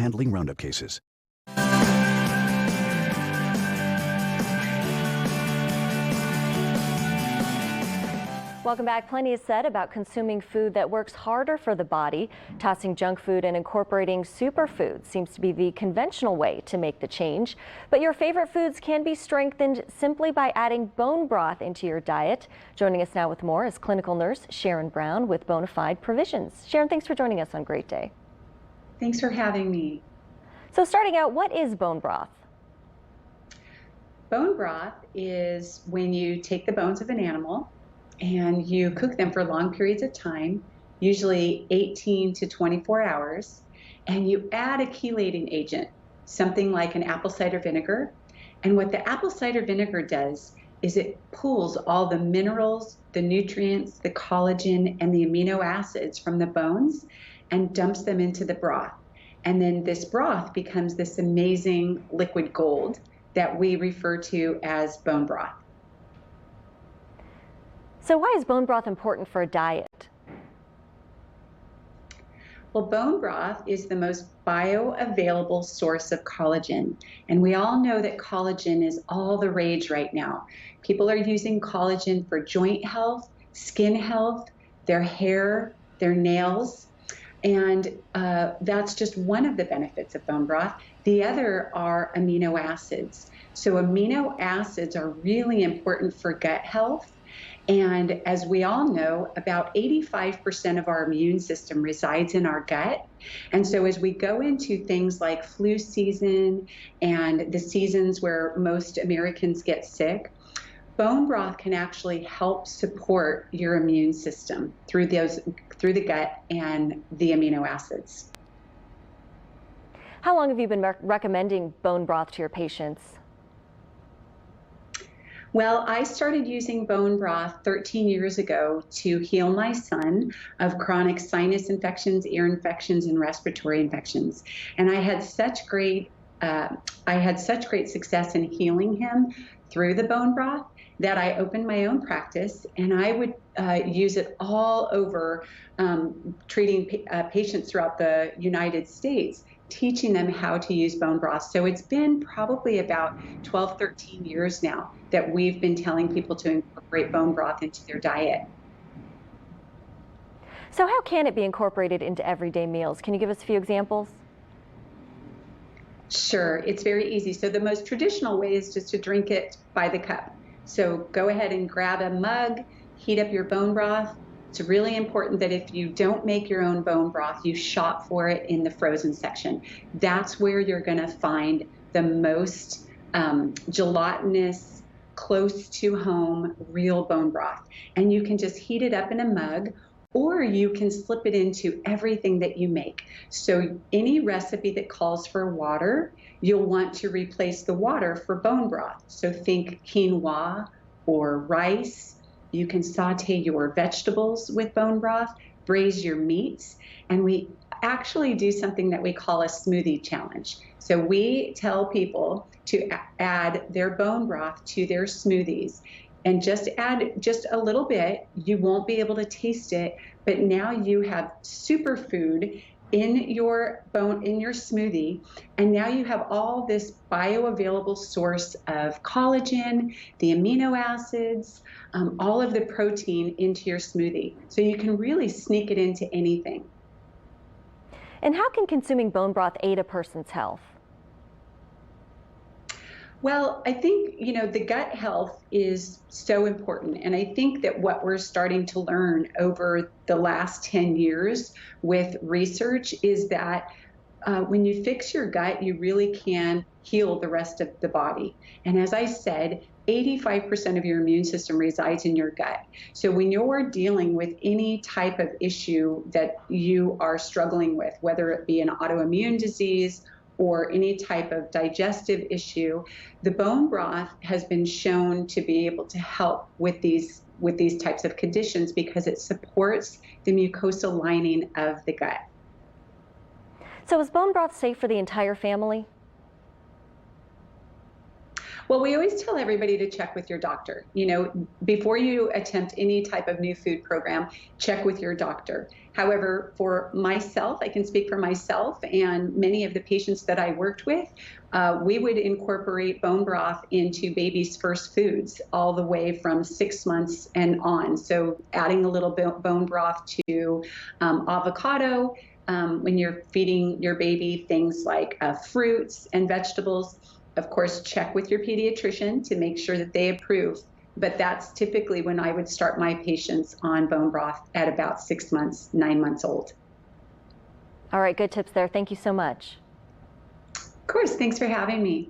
handling Roundup cases. Welcome back. Plenty is said about consuming food that works harder for the body. Tossing junk food and incorporating superfoods seems to be the conventional way to make the change. But your favorite foods can be strengthened simply by adding bone broth into your diet. Joining us now with more is clinical nurse Sharon Brown with Bonafide Provisions. Sharon, thanks for joining us on Great Day. Thanks for having me. So starting out, what is bone broth? Bone broth is when you take the bones of an animal and you cook them for long periods of time, usually 18 to 24 hours, and you add a chelating agent, something like an apple cider vinegar. And what the apple cider vinegar does is it pulls all the minerals, the nutrients, the collagen, and the amino acids from the bones and dumps them into the broth. And then this broth becomes this amazing liquid gold that we refer to as bone broth. So why is bone broth important for a diet? Well, bone broth is the most bioavailable source of collagen. And we all know that collagen is all the rage right now. People are using collagen for joint health, skin health, their hair, their nails. And that's just one of the benefits of bone broth. The other are amino acids. So amino acids are really important for gut health. And as we all know, about 85% of our immune system resides in our gut. And so as we go into things like flu season and the seasons where most Americans get sick, bone broth can actually help support your immune system through the gut and the amino acids. How long have you been recommending bone broth to your patients? Well, I started using bone broth 13 years ago to heal my son of chronic sinus infections, ear infections, and respiratory infections. And I had such great success in healing him through the bone broth that I opened my own practice, and I would use it all over treating patients throughout the United States, teaching them how to use bone broth. So it's been probably about 12, 13 years now that we've been telling people to incorporate bone broth into their diet. So how can it be incorporated into everyday meals? Can you give us a few examples? Sure, it's very easy. So the most traditional way is just to drink it by the cup. So go ahead and grab a mug, heat up your bone broth. It's really important that if you don't make your own bone broth, you shop for it in the frozen section. That's where you're going to find the most gelatinous, close to home, real bone broth. And you can just heat it up in a mug, or you can slip it into everything that you make. So any recipe that calls for water, you'll want to replace the water for bone broth. So think quinoa or rice. You can saute your vegetables with bone broth, braise your meats, and we actually do something that we call a smoothie challenge. So we tell people to add their bone broth to their smoothies and just add just a little bit. You won't be able to taste it, but now you have superfood in your smoothie, and now you have all this bioavailable source of collagen, the amino acids, all of the protein into your smoothie. So you can really sneak it into anything. And how can consuming bone broth aid a person's health? Well, I think, the gut health is so important. And I think that what we're starting to learn over the last 10 years with research is that when you fix your gut, you really can heal the rest of the body. And as I said, 85% of your immune system resides in your gut. So when you're dealing with any type of issue that you are struggling with, whether it be an autoimmune disease or any type of digestive issue, the bone broth has been shown to be able to help with these types of conditions because it supports the mucosal lining of the gut. So is bone broth safe for the entire family? Well, we always tell everybody to check with your doctor. You know, before you attempt any type of new food program, check with your doctor. However, for myself, I can speak for myself and many of the patients that I worked with, we would incorporate bone broth into baby's first foods all the way from 6 months and on. So adding a little bone broth to avocado, when you're feeding your baby things like fruits and vegetables. Of course, check with your pediatrician to make sure that they approve. But that's typically when I would start my patients on bone broth at about 6 months, 9 months old. All right, good tips there. Thank you so much. Of course, thanks for having me.